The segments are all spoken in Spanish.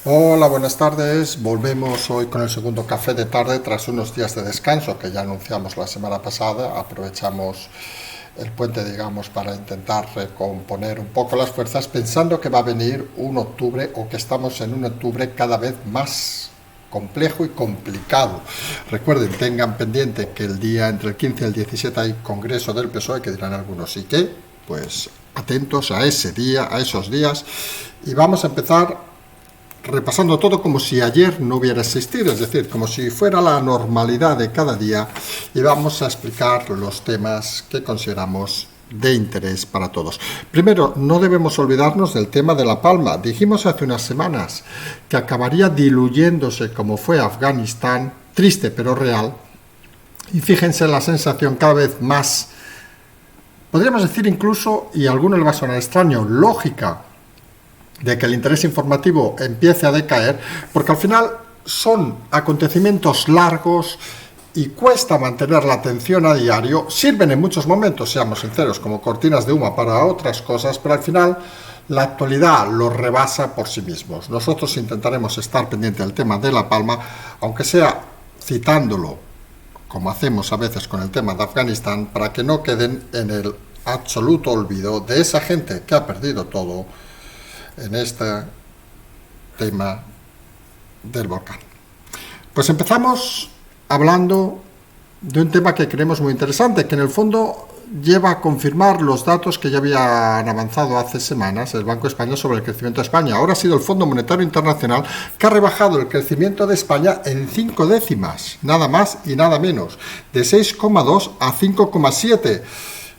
Hola, buenas tardes. Volvemos hoy con el segundo café de tarde tras unos días de descanso que ya anunciamos la semana pasada. Aprovechamos el puente, digamos, para intentar recomponer un poco las fuerzas, pensando que va a venir un octubre o que estamos en un octubre cada vez más complejo y complicado. Recuerden, tengan pendiente que el día entre el 15 y el 17 hay Congreso del PSOE, que dirán algunos, ¿y qué? Pues atentos a ese día, a esos días, y vamos a empezar repasando todo como si ayer no hubiera existido, es decir, como si fuera la normalidad de cada día, y vamos a explicar los temas que consideramos de interés para todos. Primero, no debemos olvidarnos del tema de La Palma. Dijimos hace unas semanas que acabaría diluyéndose como fue Afganistán, triste pero real, y fíjense la sensación cada vez más, podríamos decir incluso, y a alguno le va a sonar extraño, lógica, de que el interés informativo empiece a decaer, porque al final son acontecimientos largos y cuesta mantener la atención a diario. Sirven en muchos momentos, seamos sinceros, como cortinas de humo para otras cosas, pero al final la actualidad los rebasa por sí mismos. Nosotros intentaremos estar pendientes del tema de La Palma, aunque sea citándolo, como hacemos a veces con el tema de Afganistán, para que no queden en el absoluto olvido de esa gente que ha perdido todo en este tema del volcán. Pues empezamos hablando de un tema que creemos muy interesante, que en el fondo lleva a confirmar los datos que ya habían avanzado hace semanas el Banco Español sobre el crecimiento de España. Ahora ha sido el Fondo Monetario Internacional que ha rebajado el crecimiento de España en 5 décimas, nada más y nada menos, de 6,2 a 5,7.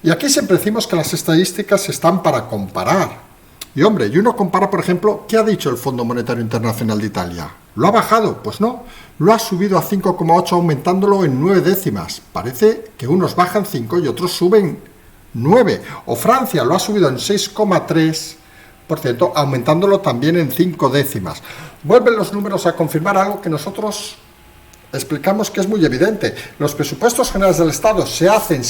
Y aquí siempre decimos que las estadísticas están para comparar. Y hombre, y uno compara, por ejemplo, ¿qué ha dicho el Fondo Monetario Internacional de Italia? ¿Lo ha bajado? Pues no, lo ha subido a 5,8, aumentándolo en 9 décimas. Parece que unos bajan 5 y otros suben 9. O Francia lo ha subido en 6,3%, aumentándolo también en 5 décimas. Vuelven los números a confirmar algo que nosotros explicamos que es muy evidente. Los presupuestos generales del Estado se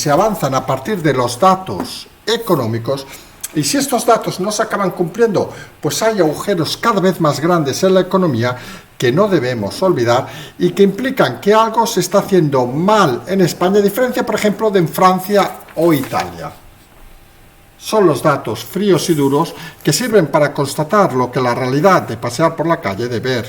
avanzan a partir de los datos económicos. Y si estos datos no se acaban cumpliendo, pues hay agujeros cada vez más grandes en la economía que no debemos olvidar y que implican que algo se está haciendo mal en España, a diferencia, por ejemplo, de en Francia o Italia. Son los datos fríos y duros que sirven para constatar lo que la realidad de pasear por la calle, de ver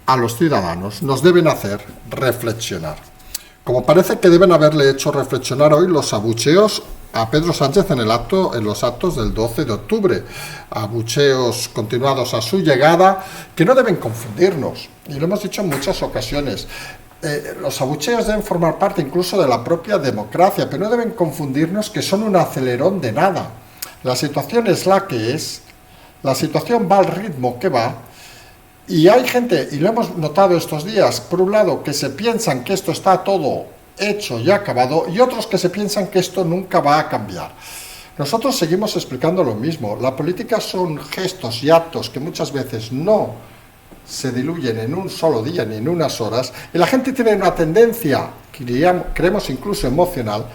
a los ciudadanos, nos deben hacer reflexionar. Como parece que deben haberle hecho reflexionar hoy los abucheos a Pedro Sánchez en los actos del 12 de octubre. Abucheos continuados a su llegada que no deben confundirnos. Y lo hemos dicho en muchas ocasiones. Los abucheos deben formar parte incluso de la propia democracia, pero no deben confundirnos que son un acelerón de nada. La situación es la que es, la situación va al ritmo que va. Y hay gente, y lo hemos notado estos días, por un lado, que se piensan que esto está todo hecho y acabado, y otros que se piensan que esto nunca va a cambiar. Nosotros seguimos explicando lo mismo. La política son gestos y actos que muchas veces no se diluyen en un solo día ni en unas horas, y la gente tiene una tendencia, creemos incluso emocional,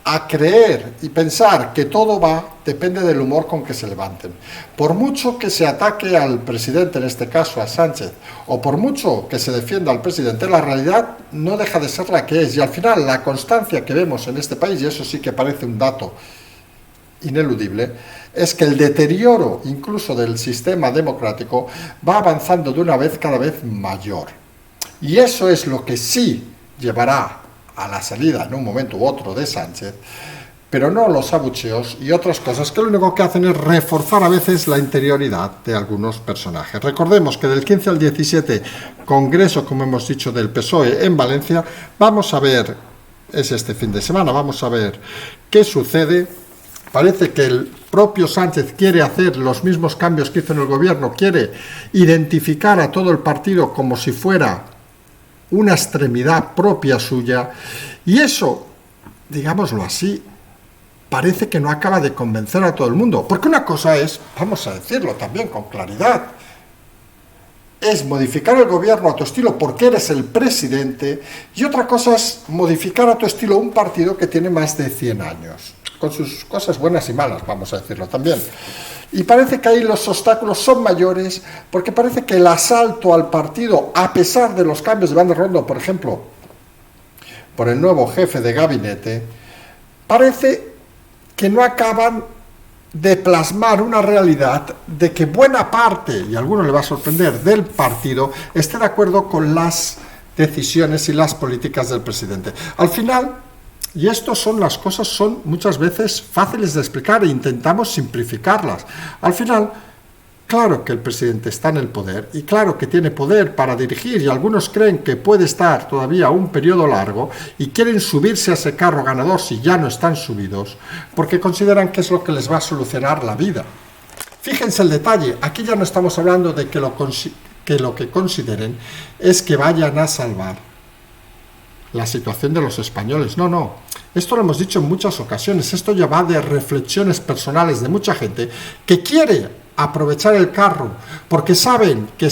a creer y pensar que todo depende del humor con que se levanten. Por mucho que se ataque al presidente, en este caso a Sánchez, o por mucho que se defienda al presidente, la realidad no deja de ser la que es. Y al final la constancia que vemos en este país, y eso sí que parece un dato ineludible, es que el deterioro incluso del sistema democrático va avanzando de una vez cada vez mayor. Y eso es lo que sí llevará a la salida en un momento u otro de Sánchez, pero no los abucheos y otras cosas que lo único que hacen es reforzar a veces la interioridad de algunos personajes. Recordemos que del 15 al 17, Congreso, como hemos dicho, del PSOE en Valencia, vamos a ver, es este fin de semana, vamos a ver qué sucede. Parece que el propio Sánchez quiere hacer los mismos cambios que hizo en el gobierno, quiere identificar a todo el partido como si fuera una extremidad propia suya, y eso, digámoslo así, parece que no acaba de convencer a todo el mundo, porque una cosa es, vamos a decirlo también con claridad, es modificar el gobierno a tu estilo porque eres el presidente, y otra cosa es modificar a tu estilo un partido que tiene más de 100 años. con sus cosas buenas y malas, vamos a decirlo también. Y parece que ahí los obstáculos son mayores, porque parece que el asalto al partido, a pesar de los cambios de Van der Rohe, por ejemplo, por el nuevo jefe de gabinete, parece que no acaban de plasmar una realidad de que buena parte, y a alguno le va a sorprender, del partido esté de acuerdo con las decisiones y las políticas del presidente. Al final, y estas son las cosas, son muchas veces fáciles de explicar e intentamos simplificarlas. Al final, claro que el presidente está en el poder y claro que tiene poder para dirigir, y algunos creen que puede estar todavía un periodo largo y quieren subirse a ese carro ganador si ya no están subidos, porque consideran que es lo que les va a solucionar la vida. Fíjense el detalle, aquí ya no estamos hablando de que lo que consideren es que vayan a salvar la situación de los españoles. No, no. Esto lo hemos dicho en muchas ocasiones. Esto ya va de reflexiones personales de mucha gente que quiere aprovechar el carro porque saben que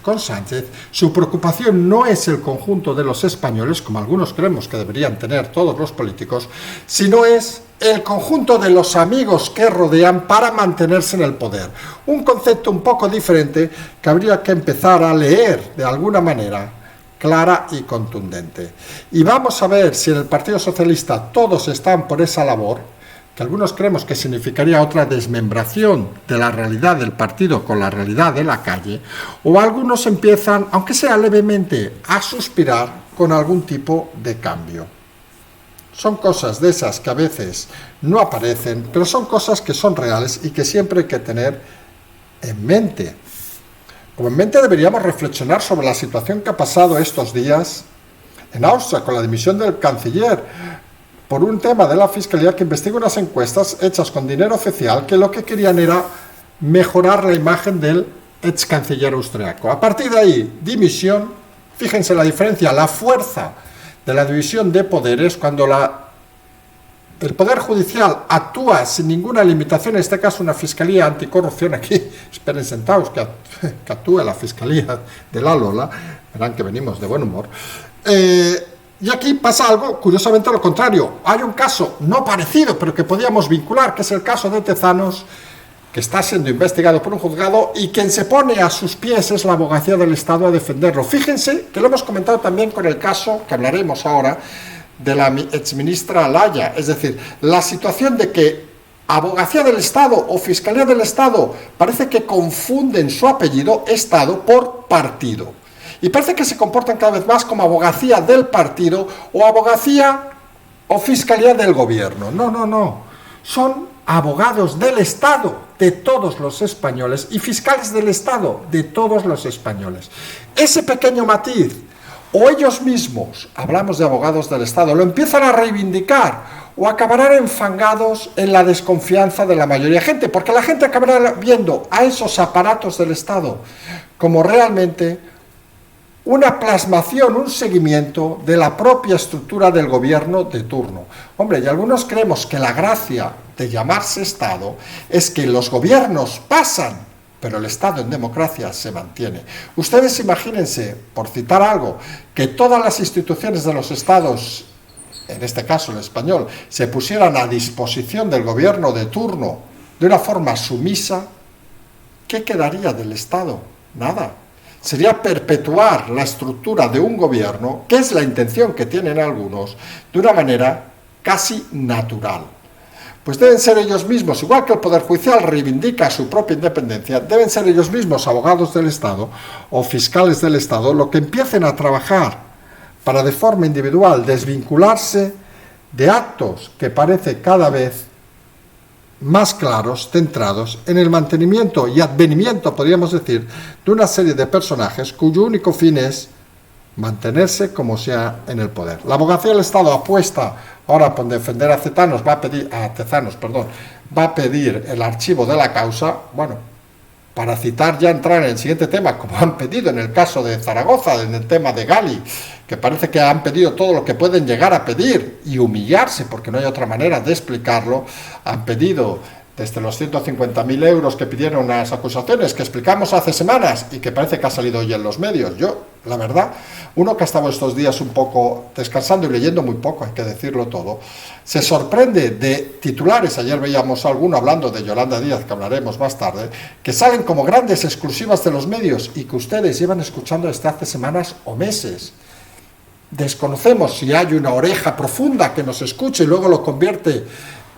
con Sánchez, su preocupación no es el conjunto de los españoles, como algunos creemos que deberían tener todos los políticos, sino es el conjunto de los amigos que rodean para mantenerse en el poder. Un concepto un poco diferente que habría que empezar a leer de alguna manera clara y contundente. Y vamos a ver si en el Partido Socialista todos están por esa labor, que algunos creemos que significaría otra desmembración de la realidad del partido con la realidad de la calle, o algunos empiezan, aunque sea levemente, a suspirar con algún tipo de cambio. Son cosas de esas que a veces no aparecen, pero son cosas que son reales y que siempre hay que tener en mente. Como en mente deberíamos reflexionar sobre la situación que ha pasado estos días en Austria con la dimisión del canciller por un tema de la Fiscalía que investiga unas encuestas hechas con dinero oficial que lo que querían era mejorar la imagen del ex canciller austriaco. A partir de ahí, dimisión. Fíjense la diferencia, la fuerza de la división de poderes cuando el Poder Judicial actúa sin ninguna limitación, en este caso una Fiscalía Anticorrupción, aquí esperen sentados que actúe la Fiscalía de la Lola, verán que venimos de buen humor, y aquí pasa algo curiosamente lo contrario. Hay un caso no parecido, pero que podíamos vincular, que es el caso de Tezanos, que está siendo investigado por un juzgado, y quien se pone a sus pies es la Abogacía del Estado a defenderlo. Fíjense que lo hemos comentado también con el caso que hablaremos ahora, de la exministra Laya, es decir, la situación de que Abogacía del Estado o Fiscalía del Estado parece que confunden su apellido Estado por partido y parece que se comportan cada vez más como abogacía del partido o abogacía o Fiscalía del gobierno. No, no, no, son abogados del Estado de todos los españoles y fiscales del Estado de todos los españoles. Ese pequeño matiz, o ellos mismos, hablamos de abogados del Estado, lo empiezan a reivindicar o acabarán enfangados en la desconfianza de la mayoría de gente, porque la gente acabará viendo a esos aparatos del Estado como realmente una plasmación, un seguimiento de la propia estructura del gobierno de turno. Hombre, y algunos creemos que la gracia de llamarse Estado es que los gobiernos pasan, pero el Estado en democracia se mantiene. Ustedes imagínense, por citar algo, que todas las instituciones de los Estados, en este caso el español, se pusieran a disposición del gobierno de turno de una forma sumisa. ¿Qué quedaría del Estado? Nada. Sería perpetuar la estructura de un gobierno, que es la intención que tienen algunos, de una manera casi natural. Pues deben ser ellos mismos, igual que el Poder Judicial reivindica su propia independencia, deben ser ellos mismos abogados del Estado o fiscales del Estado lo que empiecen a trabajar para de forma individual desvincularse de actos que parece cada vez más claros, centrados en el mantenimiento y advenimiento, podríamos decir, de una serie de personajes cuyo único fin es mantenerse como sea en el poder. La Abogacía del Estado apuesta ahora por defender a Tezanos, va a pedir el archivo de la causa, bueno, para citar ya entrar en el siguiente tema, como han pedido en el caso de Zaragoza, en el tema de Gali, que parece que han pedido todo lo que pueden llegar a pedir y humillarse, porque no hay otra manera de explicarlo, han pedido desde los 150.000 euros que pidieron las acusaciones, que explicamos hace semanas y que parece que ha salido hoy en los medios. Yo, la verdad, uno que ha estado estos días un poco descansando y leyendo muy poco, hay que decirlo todo, se sorprende de titulares, ayer veíamos alguno hablando de Yolanda Díaz, que hablaremos más tarde, que salen como grandes exclusivas de los medios y que ustedes llevan escuchando desde hace semanas o meses. Desconocemos si hay una oreja profunda que nos escuche y luego lo convierte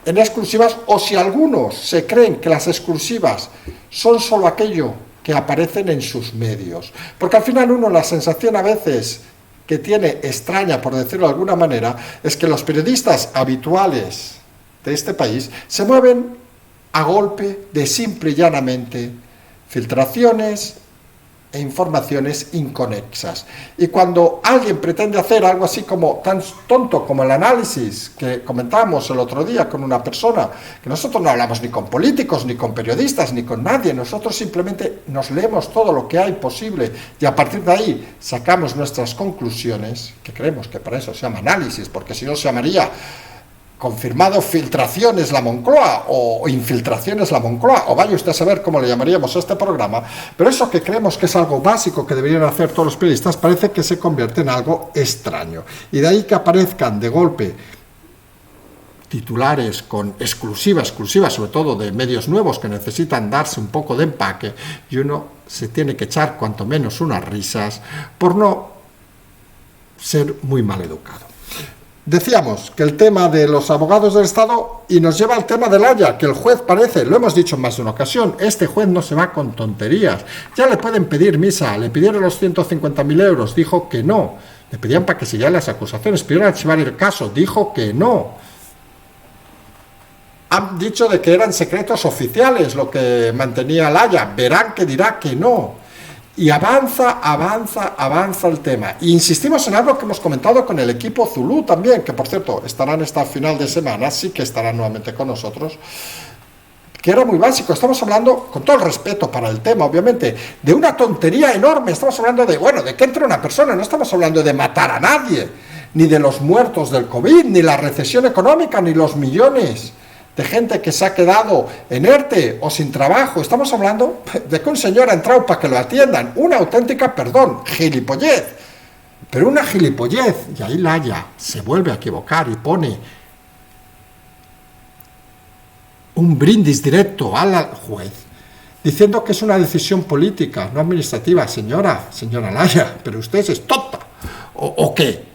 en exclusivas, o si algunos se creen que las exclusivas son solo aquello que aparecen en sus medios. Porque al final uno, la sensación a veces que tiene extraña, por decirlo de alguna manera, es que los periodistas habituales de este país se mueven a golpe de simple y llanamente filtraciones e informaciones inconexas. Y cuando alguien pretende hacer algo así como tan tonto como el análisis que comentábamos el otro día con una persona, que nosotros no hablamos ni con políticos, ni con periodistas, ni con nadie, nosotros simplemente nos leemos todo lo que hay posible y a partir de ahí sacamos nuestras conclusiones, que creemos que para eso se llama análisis, porque si no se llamaría confirmado filtraciones la Moncloa o infiltraciones la Moncloa, o vaya usted a saber cómo le llamaríamos a este programa, pero eso que creemos que es algo básico que deberían hacer todos los periodistas parece que se convierte en algo extraño. Y de ahí que aparezcan de golpe titulares con exclusiva, sobre todo de medios nuevos que necesitan darse un poco de empaque, y uno se tiene que echar cuanto menos unas risas por no ser muy mal educado. Decíamos que el tema de los abogados del Estado, y nos lleva al tema del Haya, que el juez parece, lo hemos dicho en más de una ocasión, este juez no se va con tonterías, ya le pueden pedir misa, le pidieron los 150.000 euros, dijo que no, le pedían para que siguieran las acusaciones, pidieron archivar el caso, dijo que no. Han dicho de que eran secretos oficiales lo que mantenía el Haya, verán que dirá que no. Y avanza el tema. E insistimos en algo que hemos comentado con el equipo Zulú también, que por cierto estarán esta final de semana, sí que estarán nuevamente con nosotros, que era muy básico. Estamos hablando, con todo el respeto para el tema, obviamente, de una tontería enorme. Estamos hablando de que entre una persona, no estamos hablando de matar a nadie, ni de los muertos del COVID, ni la recesión económica, ni los millones de gente que se ha quedado en ERTE o sin trabajo. Estamos hablando de que un señor ha entrado para que lo atiendan. Una auténtica, gilipollez. Pero una gilipollez. Y ahí la Haya se vuelve a equivocar y pone un brindis directo al juez, diciendo que es una decisión política, no administrativa. Señora Haya, pero usted es tonta. ¿O qué?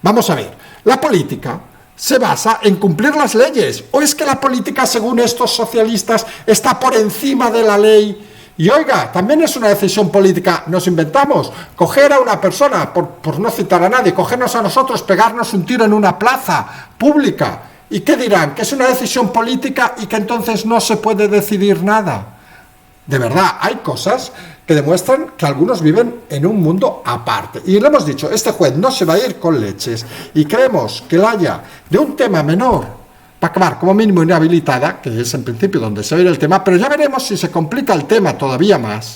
Vamos a ver. La política se basa en cumplir las leyes, o es que la política, según estos socialistas, está por encima de la ley. Y oiga, también es una decisión política, nos inventamos, coger a una persona, por no citar a nadie, cogernos a nosotros, pegarnos un tiro en una plaza pública, ¿y qué dirán? Que es una decisión política y que entonces no se puede decidir nada. De verdad, hay cosas que demuestran que algunos viven en un mundo aparte. Y le hemos dicho, este juez no se va a ir con leches, y creemos que la Haya, de un tema menor, va a acabar como mínimo inhabilitada, que es en principio donde se ve el tema, pero ya veremos si se complica el tema todavía más.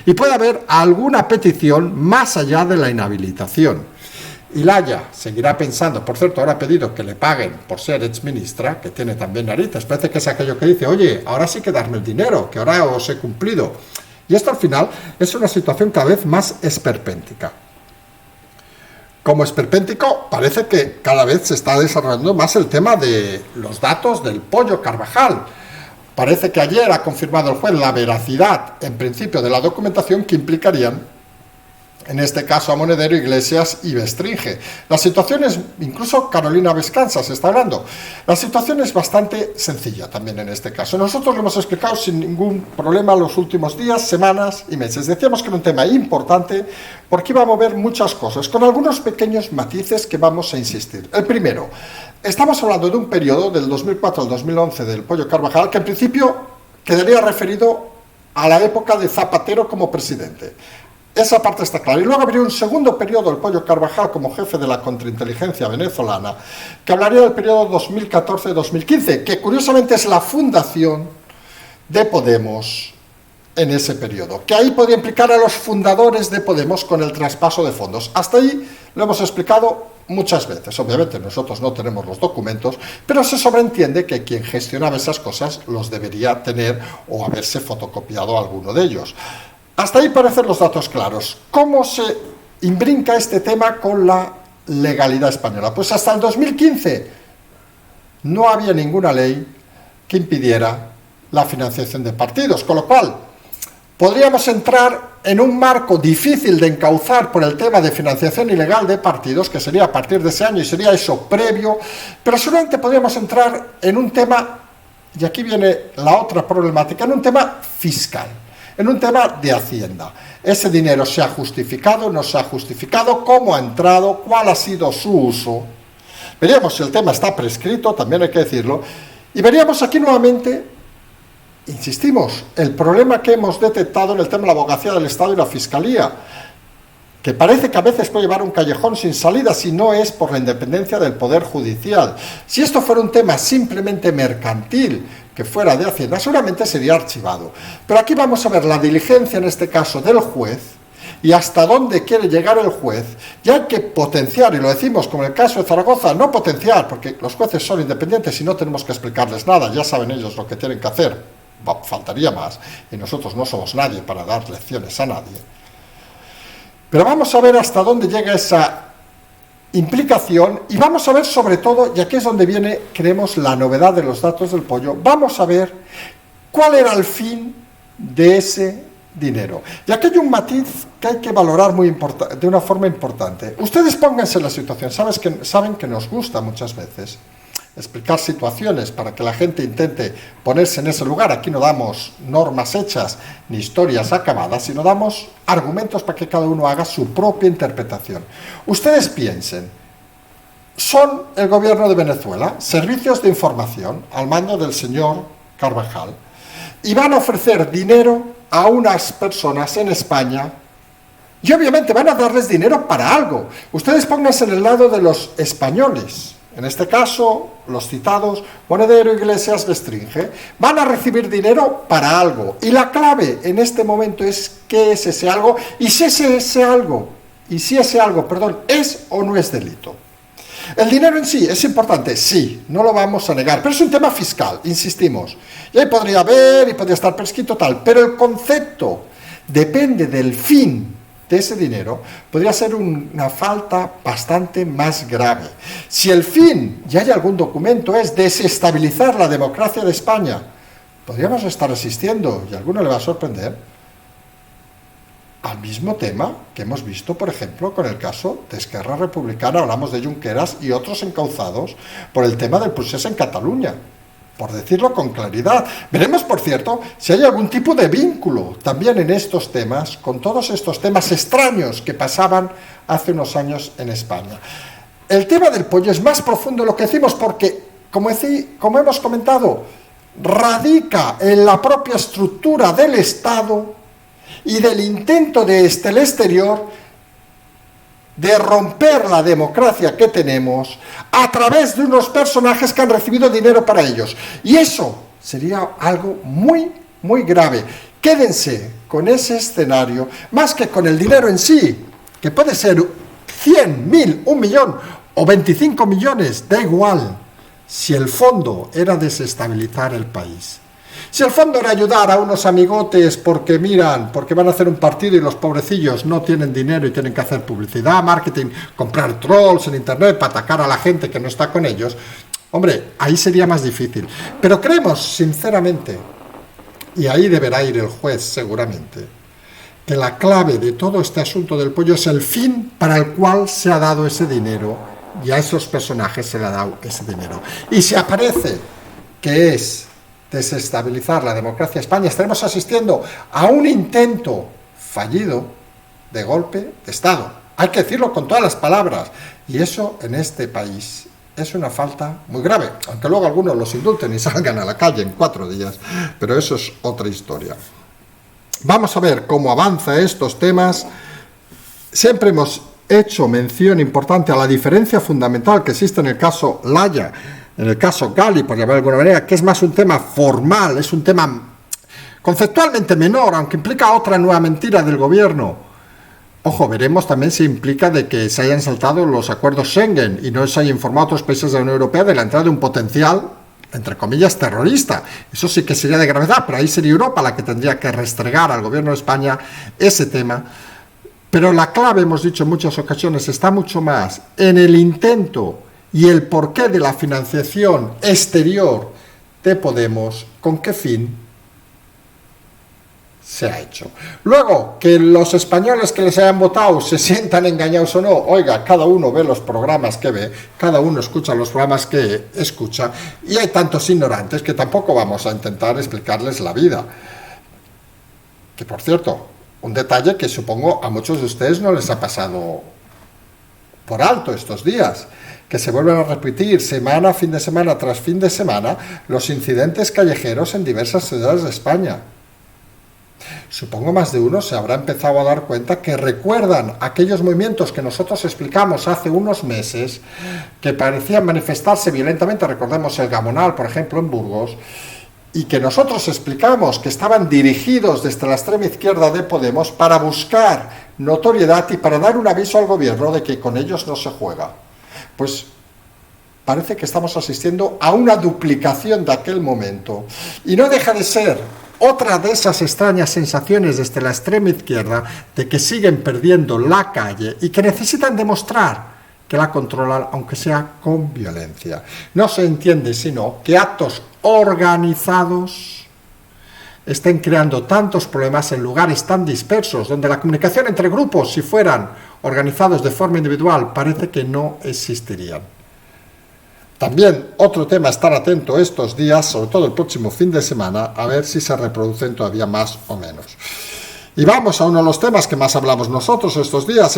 Y puede haber alguna petición más allá de la inhabilitación. Y la Haya seguirá pensando, por cierto, ahora ha pedido que le paguen por ser exministra, que tiene también narices, parece que es aquello que dice, oye, ahora sí que darme el dinero, que ahora os he cumplido. Y esto al final es una situación cada vez más esperpéntica. Como esperpéntico, parece que cada vez se está desarrollando más el tema de los datos del pollo Carvajal. Parece que ayer ha confirmado el juez la veracidad, en principio, de la documentación que implicarían, en este caso a Monedero, Iglesias y Bestringe. La situación es, incluso Carolina Vescanza se está hablando, la situación es bastante sencilla también en este caso. Nosotros lo hemos explicado sin ningún problema los últimos días, semanas y meses. Decíamos que era un tema importante porque iba a mover muchas cosas, con algunos pequeños matices que vamos a insistir. El primero, estamos hablando de un periodo del 2004 al 2011 del pollo Carvajal, que en principio quedaría referido a la época de Zapatero como presidente. Esa parte está clara. Y luego habría un segundo periodo, el pollo Carvajal como jefe de la contrainteligencia venezolana, que hablaría del periodo 2014-2015, que curiosamente es la fundación de Podemos en ese periodo, que ahí podría implicar a los fundadores de Podemos con el traspaso de fondos. Hasta ahí lo hemos explicado muchas veces. Obviamente nosotros no tenemos los documentos, pero se sobreentiende que quien gestionaba esas cosas los debería tener o haberse fotocopiado alguno de ellos. Hasta ahí parecen los datos claros. ¿Cómo se imbrinca este tema con la legalidad española? Pues hasta el 2015 no había ninguna ley que impidiera la financiación de partidos, con lo cual podríamos entrar en un marco difícil de encauzar por el tema de financiación ilegal de partidos, que sería a partir de ese año y sería eso previo, pero solamente podríamos entrar en un tema, y aquí viene la otra problemática, en un tema fiscal, en un tema de Hacienda. Ese dinero se ha justificado, no se ha justificado, cómo ha entrado, cuál ha sido su uso. Veríamos si el tema está prescrito, también hay que decirlo, y veríamos aquí nuevamente, insistimos, el problema que hemos detectado en el tema de la abogacía del Estado y la Fiscalía, que parece que a veces puede llevar a un callejón sin salida si no es por la independencia del Poder Judicial. Si esto fuera un tema simplemente mercantil, que fuera de Hacienda, seguramente sería archivado. Pero aquí vamos a ver la diligencia, en este caso, del juez, y hasta dónde quiere llegar el juez, y hay que potenciar, y lo decimos como en el caso de Zaragoza, no potenciar, porque los jueces son independientes y no tenemos que explicarles nada, ya saben ellos lo que tienen que hacer, faltaría más, y nosotros no somos nadie para dar lecciones a nadie. Pero vamos a ver hasta dónde llega esa implicación, y vamos a ver sobre todo, y aquí es donde viene, creemos, la novedad de los datos del pollo, vamos a ver cuál era el fin de ese dinero. Y aquí hay un matiz que hay que valorar de una forma importante. Ustedes pónganse en la situación, saben que nos gusta muchas veces explicar situaciones para que la gente intente ponerse en ese lugar. Aquí no damos normas hechas ni historias acabadas, sino damos argumentos para que cada uno haga su propia interpretación. Ustedes piensen, son el gobierno de Venezuela, servicios de información al mando del señor Carvajal, y van a ofrecer dinero a unas personas en España, y obviamente van a darles dinero para algo. Ustedes pónganse en el lado de los españoles. En este caso, los citados Monedero, Iglesias, Bestringe, van a recibir dinero para algo. Y la clave en este momento es qué es ese algo y si ese algo es o no es delito. El dinero en sí es importante, sí, no lo vamos a negar, pero es un tema fiscal, insistimos. Y ahí podría haber y podría estar prescrito tal, pero el concepto depende del fin de ese dinero, podría ser una falta bastante más grave. Si el fin, y hay algún documento, es desestabilizar la democracia de España, podríamos estar asistiendo, y a alguno le va a sorprender, al mismo tema que hemos visto, por ejemplo, con el caso de Esquerra Republicana, hablamos de Junqueras y otros encauzados por el tema del procés en Cataluña, por decirlo con claridad. Veremos, por cierto, si hay algún tipo de vínculo también en estos temas, con todos estos temas extraños que pasaban hace unos años en España. El tema del pollo es más profundo de lo que decimos porque, como hemos comentado, radica en la propia estructura del Estado y del intento desde el exterior de romper la democracia que tenemos a través de unos personajes que han recibido dinero para ellos. Y eso sería algo muy, muy grave. Quédense con ese escenario, más que con el dinero en sí, que puede ser 100, 1000, 1 millón o 25 millones, da igual, si el fondo era desestabilizar el país. Si el fondo era ayudar a unos amigotes porque van a hacer un partido y los pobrecillos no tienen dinero y tienen que hacer publicidad, marketing, comprar trolls en internet para atacar a la gente que no está con ellos, hombre, ahí sería más difícil. Pero creemos, sinceramente, y ahí deberá ir el juez seguramente, que la clave de todo este asunto del pollo es el fin para el cual se ha dado ese dinero y a esos personajes se le ha dado ese dinero. Y si aparece que es desestabilizar la democracia de España, estaremos asistiendo a un intento fallido de golpe de Estado. Hay que decirlo con todas las palabras. Y eso en este país es una falta muy grave, aunque luego algunos los indulten y salgan a la calle en 4 días, pero eso es otra historia. Vamos a ver cómo avanza estos temas. Siempre hemos hecho mención importante a la diferencia fundamental que existe en el caso Laya, en el caso Gali, por llamar de alguna manera, que es más un tema formal, es un tema conceptualmente menor, aunque implica otra nueva mentira del gobierno. Ojo, veremos también si implica de que se hayan saltado los acuerdos Schengen y no se haya informado a otros países de la Unión Europea de la entrada de un potencial, entre comillas, terrorista. Eso sí que sería de gravedad, pero ahí sería Europa la que tendría que restregar al gobierno de España ese tema. Pero la clave, hemos dicho en muchas ocasiones, está mucho más en el intento y el porqué de la financiación exterior de Podemos, con qué fin se ha hecho. Luego, que los españoles que les hayan votado se sientan engañados o no, oiga, cada uno ve los programas que ve, cada uno escucha los programas que escucha, y hay tantos ignorantes que tampoco vamos a intentar explicarles la vida. Que, por cierto, un detalle que supongo a muchos de ustedes no les ha pasado por alto estos días, que se vuelven a repetir semana, fin de semana tras fin de semana, los incidentes callejeros en diversas ciudades de España. Supongo más de uno se habrá empezado a dar cuenta que recuerdan aquellos movimientos que nosotros explicamos hace unos meses, que parecían manifestarse violentamente, recordemos el Gamonal, por ejemplo, en Burgos, y que nosotros explicamos que estaban dirigidos desde la extrema izquierda de Podemos para buscar notoriedad y para dar un aviso al gobierno de que con ellos no se juega. Pues parece que estamos asistiendo a una duplicación de aquel momento, y no deja de ser otra de esas extrañas sensaciones desde la extrema izquierda de que siguen perdiendo la calle y que necesitan demostrar que la controlan, aunque sea con violencia. No se entiende sino que actos organizados estén creando tantos problemas en lugares tan dispersos, donde la comunicación entre grupos, si fueran organizados de forma individual, parece que no existirían. También otro tema, estar atento estos días, sobre todo el próximo fin de semana, a ver si se reproducen todavía más o menos. Y vamos a uno de los temas que más hablamos nosotros estos días,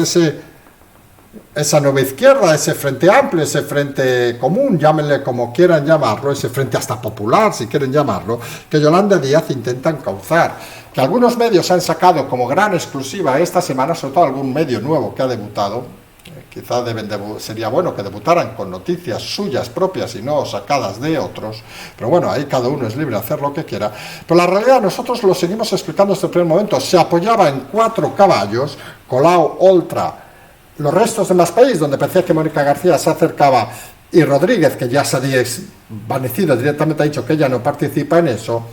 esa nueva izquierda, ese frente amplio, ese frente común, llámenle como quieran llamarlo, ese frente hasta popular, si quieren llamarlo, que Yolanda Díaz intenta encauzar, que algunos medios han sacado como gran exclusiva esta semana, sobre todo algún medio nuevo que ha debutado. Quizá sería bueno que debutaran con noticias suyas propias y no sacadas de otros, pero bueno, ahí cada uno es libre de hacer lo que quiera. Pero la realidad, nosotros lo seguimos explicando desde el primer momento, se apoyaba en 4 caballos, Colau, Oltra, los restos de Más País, donde parecía que Mónica García se acercaba, y Rodríguez, que ya se ha desvanecido, directamente ha dicho que ella no participa en eso.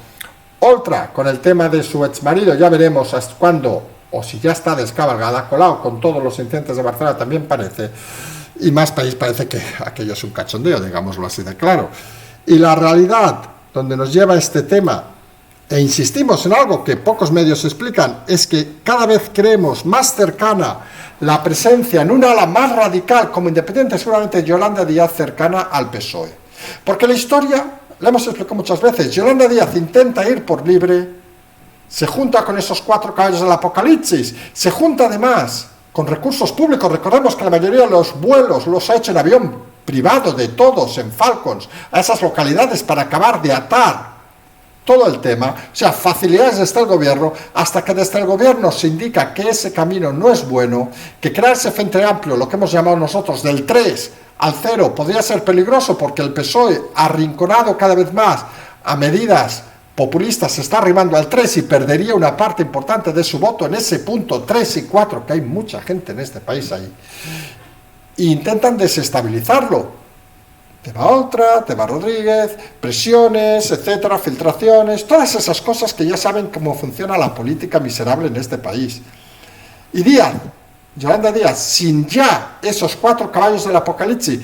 Oltra, con el tema de su exmarido, ya veremos hasta cuándo, o si ya está descabalgada. Colau, con todos los incidentes de Barcelona, también parece, y Más País parece que aquello es un cachondeo, digámoslo así de claro. Y la realidad, donde nos lleva este tema, e insistimos en algo que pocos medios explican, es que cada vez creemos más cercana la presencia en un ala más radical como independiente, seguramente Yolanda Díaz, cercana al PSOE. Porque la historia, la hemos explicado muchas veces, Yolanda Díaz intenta ir por libre, se junta con esos 4 caballos del apocalipsis, se junta además con recursos públicos. Recordemos que la mayoría de los vuelos los ha hecho en avión privado de todos, en Falcons, a esas localidades para acabar de atar todo el tema. O sea, facilidades desde el gobierno, hasta que desde el gobierno se indica que ese camino no es bueno, que crear ese frente amplio, lo que hemos llamado nosotros del 3 al 0, podría ser peligroso porque el PSOE, arrinconado cada vez más a medidas populistas, se está arribando al 3 y perdería una parte importante de su voto en ese punto 3 y 4, que hay mucha gente en este país ahí, e intentan desestabilizarlo. Te va Oltra, te va Rodríguez, presiones, etcétera, filtraciones, todas esas cosas que ya saben cómo funciona la política miserable en este país. Y Díaz, Yolanda Díaz, sin ya esos 4 caballos del apocalipsis,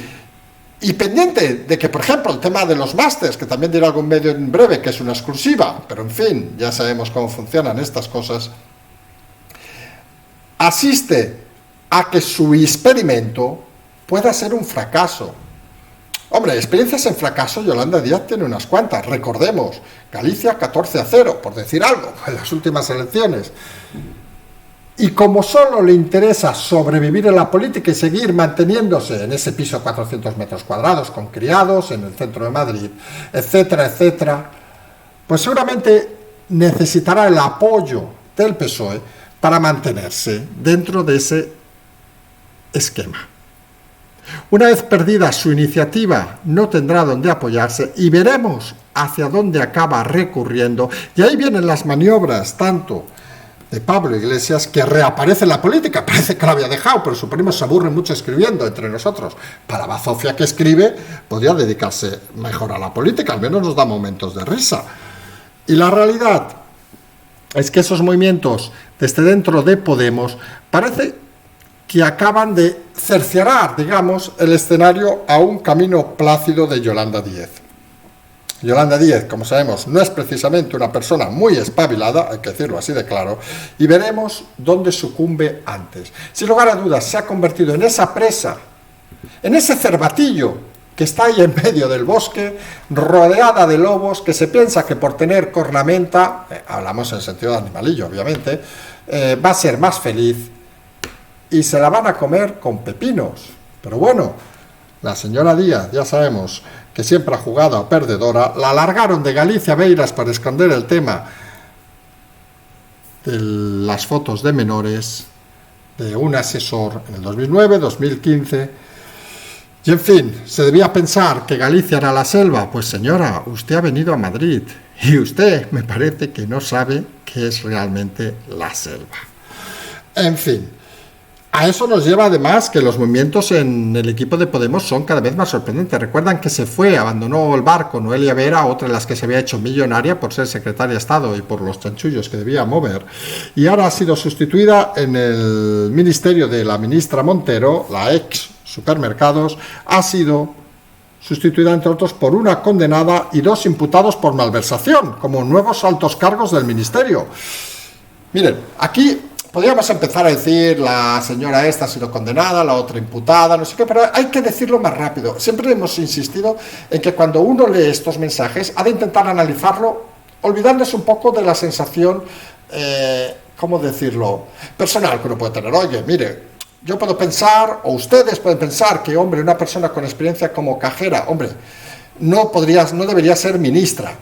y pendiente de que, por ejemplo, el tema de los másters, que también dirá algún medio en breve, que es una exclusiva, pero en fin, ya sabemos cómo funcionan estas cosas, asiste a que su experimento pueda ser un fracaso. Hombre, experiencias en fracaso, Yolanda Díaz tiene unas cuantas. Recordemos, Galicia 14-0, por decir algo, en las últimas elecciones. Y como solo le interesa sobrevivir en la política y seguir manteniéndose en ese piso de 400 metros cuadrados, con criados, en el centro de Madrid, etcétera, etcétera, pues seguramente necesitará el apoyo del PSOE para mantenerse dentro de ese esquema. Una vez perdida su iniciativa, no tendrá donde apoyarse y veremos hacia dónde acaba recurriendo. Y ahí vienen las maniobras, tanto de Pablo Iglesias, que reaparece en la política. Parece que lo había dejado, pero su primo se aburre mucho escribiendo entre nosotros. Para Bazofia, que escribe, podría dedicarse mejor a la política, al menos nos da momentos de risa. Y la realidad es que esos movimientos desde dentro de Podemos parece que acaban de cerciorar, digamos, el escenario a un camino plácido de Yolanda Díez. Yolanda Díez, como sabemos, no es precisamente una persona muy espabilada, hay que decirlo así de claro, y veremos dónde sucumbe antes. Sin lugar a dudas, se ha convertido en esa presa, en ese cervatillo que está ahí en medio del bosque, rodeada de lobos, que se piensa que por tener cornamenta, hablamos en sentido de animalillo, obviamente, va a ser más feliz y se la van a comer con pepinos. Pero bueno, la señora Díaz, ya sabemos que siempre ha jugado a perdedora, la largaron de Galicia a Beiras para esconder el tema de las fotos de menores de un asesor en el 2009, 2015, y en fin, se debía pensar que Galicia era la selva. Pues señora, usted ha venido a Madrid y usted me parece que no sabe qué es realmente la selva. En fin, a eso nos lleva además que los movimientos en el equipo de Podemos son cada vez más sorprendentes. Recuerdan que se fue, abandonó el barco Noelia Vera, otra de las que se había hecho millonaria por ser secretaria de Estado y por los chanchullos que debía mover, y ahora ha sido sustituida en el ministerio de la ministra Montero, la ex Supermercados, ha sido sustituida entre otros por una condenada y 2 imputados por malversación, como nuevos altos cargos del ministerio. Miren, aquí podríamos empezar a decir la señora esta ha sido condenada, la otra imputada, no sé qué, pero hay que decirlo más rápido. Siempre hemos insistido en que cuando uno lee estos mensajes ha de intentar analizarlo olvidándose un poco de la sensación, ¿cómo decirlo?, personal que uno puede tener. Oye, mire, yo puedo pensar, o ustedes pueden pensar que, hombre, una persona con experiencia como cajera, hombre, no debería ser ministra.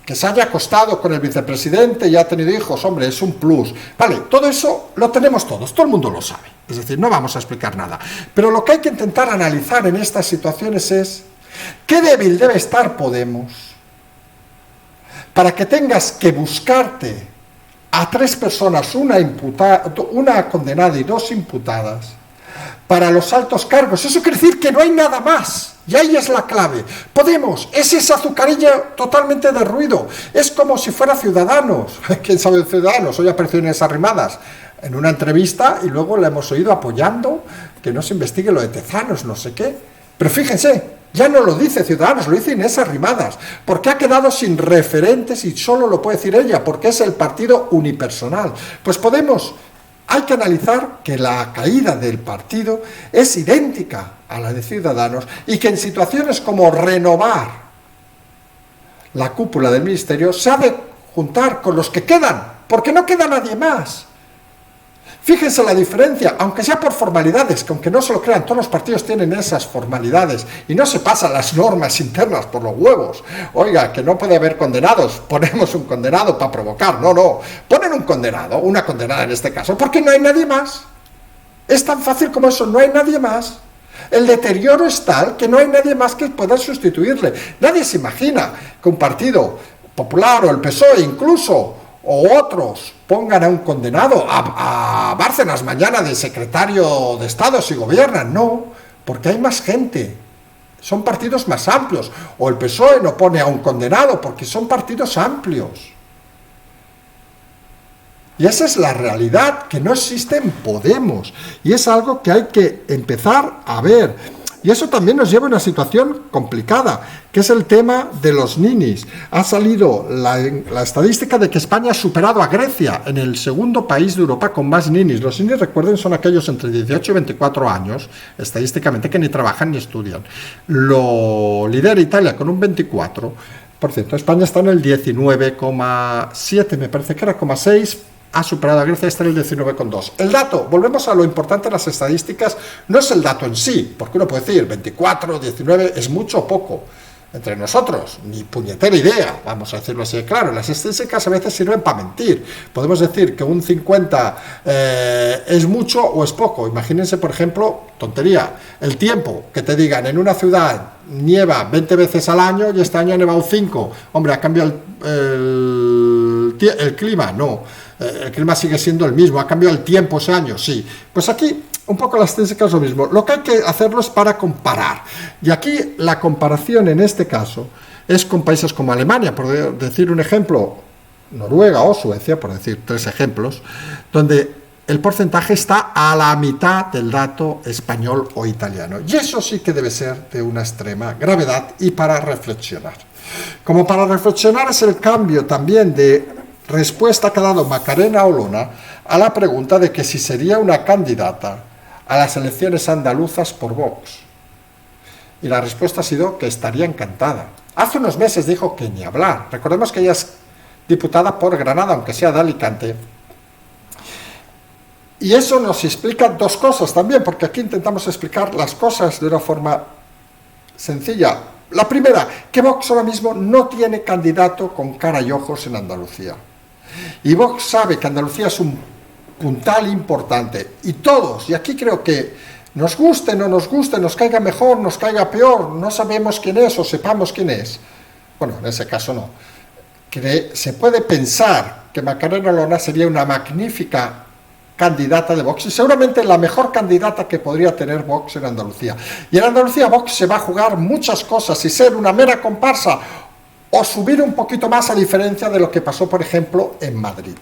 Que se haya acostado con el vicepresidente y ha tenido hijos, hombre, es un plus. Vale, todo eso lo tenemos todos, todo el mundo lo sabe. Es decir, no vamos a explicar nada. Pero lo que hay que intentar analizar en estas situaciones es qué débil debe estar Podemos para que tengas que buscarte a 3 personas, una condenada y 2 imputadas, para los altos cargos. Eso quiere decir que no hay nada más. Y ahí es la clave. Podemos es esa azucarilla totalmente de ruido. Es como si fuera Ciudadanos. ¿Quién sabe de Ciudadanos? Hoy apareció Inés Arrimadas en una entrevista y luego la hemos oído apoyando que no se investigue lo de Tezanos, no sé qué. Pero fíjense, ya no lo dice Ciudadanos, lo dice Inés Arrimadas, porque ha quedado sin referentes y solo lo puede decir ella, porque es el partido unipersonal. Pues Podemos, hay que analizar que la caída del partido es idéntica a la de Ciudadanos y que en situaciones como renovar la cúpula del ministerio se ha de juntar con los que quedan, porque no queda nadie más. Fíjense la diferencia, aunque sea por formalidades, que aunque no se lo crean, todos los partidos tienen esas formalidades y no se pasan las normas internas por los huevos. Oiga, que no puede haber condenados, ponemos un condenado para provocar. No, ponen un condenado, una condenada en este caso, porque no hay nadie más. Es tan fácil como eso, no hay nadie más. El deterioro es tal que no hay nadie más que pueda sustituirle. Nadie se imagina que un partido popular o el PSOE incluso, o otros, pongan a un condenado, a Bárcenas mañana de secretario de Estado si gobiernan. No, porque hay más gente, son partidos más amplios. O el PSOE no pone a un condenado porque son partidos amplios. Y esa es la realidad que no existe en Podemos. Y es algo que hay que empezar a ver. Y eso también nos lleva a una situación complicada, que es el tema de los ninis. Ha salido la estadística de que España ha superado a Grecia en el segundo país de Europa con más ninis. Los ninis, recuerden, son aquellos entre 18 y 24 años, estadísticamente, que ni trabajan ni estudian. Lo lidera Italia con un 24%. España está en el 19,7, me parece que era, 0,6%. Ha superado a Grecia, está en el 19,2. El dato, volvemos a lo importante de las estadísticas, no es el dato en sí, porque uno puede decir 24, 19, es mucho o poco. entre nosotros, ni puñetera idea, vamos a decirlo así de claro. Las estadísticas a veces sirven para mentir. Podemos decir que un 50 es mucho o es poco. Imagínense, por ejemplo, tontería, el tiempo, que te digan en una ciudad nieva 20 veces al año y este año ha nevado 5. Hombre, ha cambiado el clima, no. El clima sigue siendo el mismo, ha cambiado el tiempo ese año, sí. Pues aquí un poco las estadísticas es lo mismo. Lo que hay que hacerlo es para comparar. Y aquí la comparación en este caso es con países como Alemania, por decir un ejemplo, Noruega o Suecia, por decir 3 ejemplos, donde el porcentaje está a la mitad del dato español o italiano. Y eso sí que debe ser de una extrema gravedad y para reflexionar. Como para reflexionar es el cambio también de respuesta que ha dado Macarena Olona a la pregunta de que si sería una candidata a las elecciones andaluzas por Vox. Y la respuesta ha sido que estaría encantada. Hace unos meses dijo que ni hablar. Recordemos que ella es diputada por Granada, aunque sea de Alicante. Y eso nos explica 2 cosas también, porque aquí intentamos explicar las cosas de una forma sencilla. La primera, que Vox ahora mismo no tiene candidato con cara y ojos en Andalucía. Y Vox sabe que Andalucía es un puntal importante. Y todos, y aquí creo que nos guste, no nos guste, nos caiga mejor, nos caiga peor, no sabemos quién es o sepamos quién es. Bueno, en ese caso no. Se puede pensar que Macarena Olona sería una magnífica candidata de Vox y seguramente la mejor candidata que podría tener Vox en Andalucía. Y en Andalucía Vox se va a jugar muchas cosas y ser una mera comparsa o subir un poquito más, a diferencia de lo que pasó, por ejemplo, en Madrid,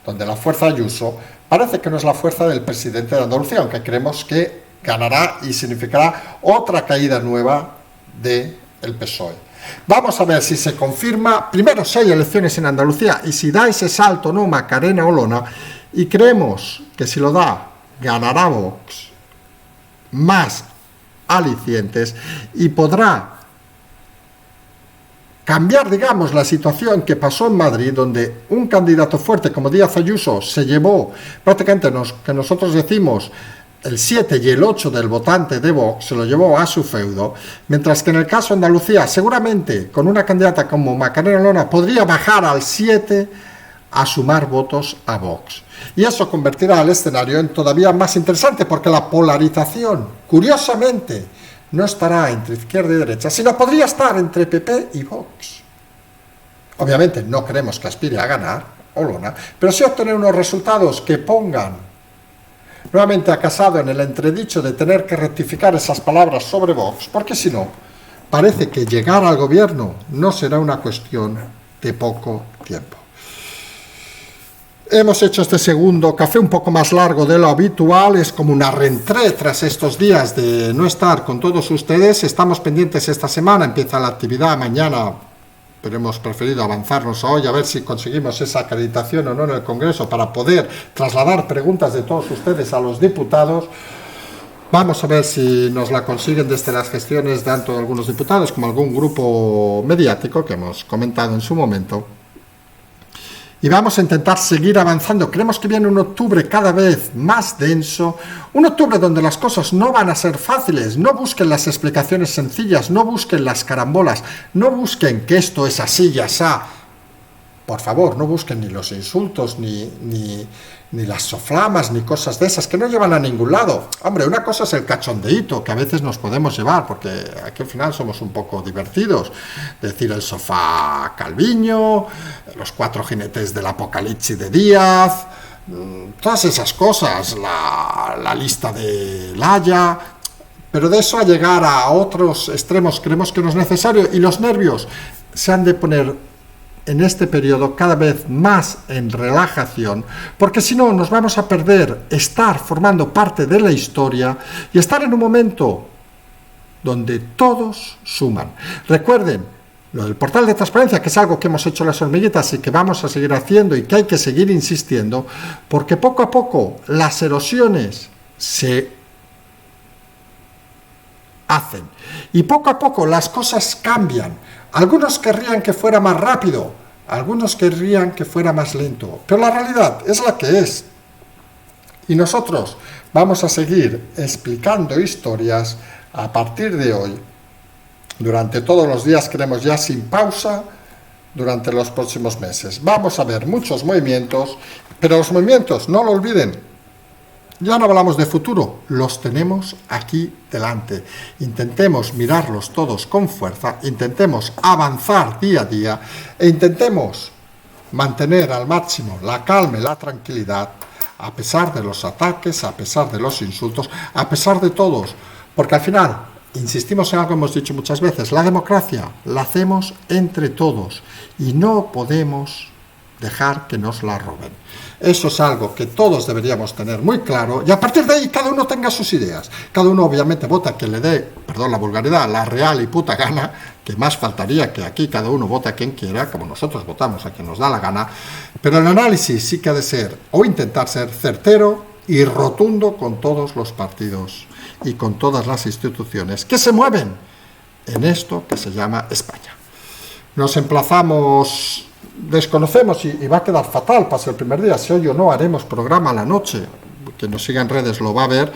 donde la fuerza Ayuso parece que no es la fuerza del presidente de Andalucía, aunque creemos que ganará y significará otra caída nueva del PSOE. Vamos a ver si se confirma, primero, si hay elecciones en Andalucía y si da ese salto o no Macarena Olona, y creemos que si lo da, ganará Vox más alicientes y podrá cambiar, digamos, la situación que pasó en Madrid, donde un candidato fuerte como Díaz Ayuso se llevó prácticamente que nosotros decimos el 7 y el 8 del votante de Vox, se lo llevó a su feudo, mientras que en el caso de Andalucía, seguramente con una candidata como Macarena Olona podría bajar al 7 a sumar votos a Vox. Y eso convertirá el escenario en todavía más interesante, porque la polarización, curiosamente, no estará entre izquierda y derecha, sino podría estar entre PP y Vox. Obviamente no queremos que aspire a ganar Olona, pero sí obtener unos resultados que pongan nuevamente a Casado en el entredicho de tener que rectificar esas palabras sobre Vox, porque si no, parece que llegar al gobierno no será una cuestión de poco tiempo. Hemos hecho este segundo café un poco más largo de lo habitual, es como una rentrée tras estos días de no estar con todos ustedes. Estamos pendientes esta semana, empieza la actividad mañana, pero hemos preferido avanzarnos a hoy a ver si conseguimos esa acreditación o no en el Congreso para poder trasladar preguntas de todos ustedes a los diputados. Vamos a ver si nos la consiguen desde las gestiones tanto de algunos diputados como algún grupo mediático que hemos comentado en su momento. Y vamos a intentar seguir avanzando. Creemos que viene un octubre cada vez más denso, un octubre donde las cosas no van a ser fáciles. No busquen las explicaciones sencillas, no busquen las carambolas, no busquen que esto es así y asá. Por favor, no busquen ni los insultos, ni las soflamas, ni cosas de esas, que no llevan a ningún lado. Hombre, una cosa es el cachondeíto, que a veces nos podemos llevar, porque aquí al final somos un poco divertidos. Decir el sofá Calviño, los 4 jinetes del apocalipsis de Díaz, todas esas cosas, la lista de Laya. Pero de eso a llegar a otros extremos creemos que no es necesario, y los nervios se han de poner en este periodo cada vez más en relajación, porque si no nos vamos a perder estar formando parte de la historia y estar en un momento donde todos suman. Recuerden lo del portal de transparencia, que es algo que hemos hecho las hormiguitas y que vamos a seguir haciendo y que hay que seguir insistiendo, porque poco a poco las erosiones se hacen y poco a poco las cosas cambian. Algunos querrían que fuera más rápido, algunos querrían que fuera más lento, pero la realidad es la que es. Y nosotros vamos a seguir explicando historias a partir de hoy durante todos los días, creemos ya sin pausa, durante los próximos meses. Vamos a ver muchos movimientos, pero los movimientos, no lo olviden, ya no hablamos de futuro, los tenemos aquí delante. Intentemos mirarlos todos con fuerza, intentemos avanzar día a día e intentemos mantener al máximo la calma y la tranquilidad a pesar de los ataques, a pesar de los insultos, a pesar de todos, porque al final, insistimos en algo que hemos dicho muchas veces, la democracia la hacemos entre todos y no podemos dejar que nos la roben. Eso es algo que todos deberíamos tener muy claro y a partir de ahí cada uno tenga sus ideas. Cada uno obviamente vota a quien le dé, perdón la vulgaridad, la real y puta gana, que más faltaría que aquí cada uno vota a quien quiera, como nosotros votamos a quien nos da la gana, pero el análisis sí que ha de ser o intentar ser certero y rotundo con todos los partidos y con todas las instituciones que se mueven en esto que se llama España. Nos emplazamos, desconocemos y va a quedar fatal para ser el primer día, si hoy o no haremos programa a la noche, quien nos siga en redes lo va a ver.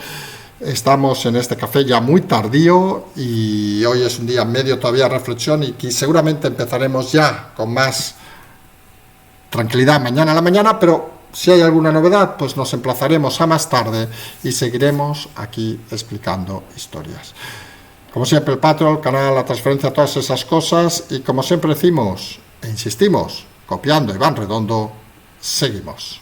Estamos en este café ya muy tardío y hoy es un día medio todavía de reflexión y que seguramente empezaremos ya con más tranquilidad mañana a la mañana, pero si hay alguna novedad, pues nos emplazaremos a más tarde y seguiremos aquí explicando historias. Como siempre, el Patreon, el canal, la transferencia, todas esas cosas. Y como siempre decimos e insistimos, copiando Iván Redondo, seguimos.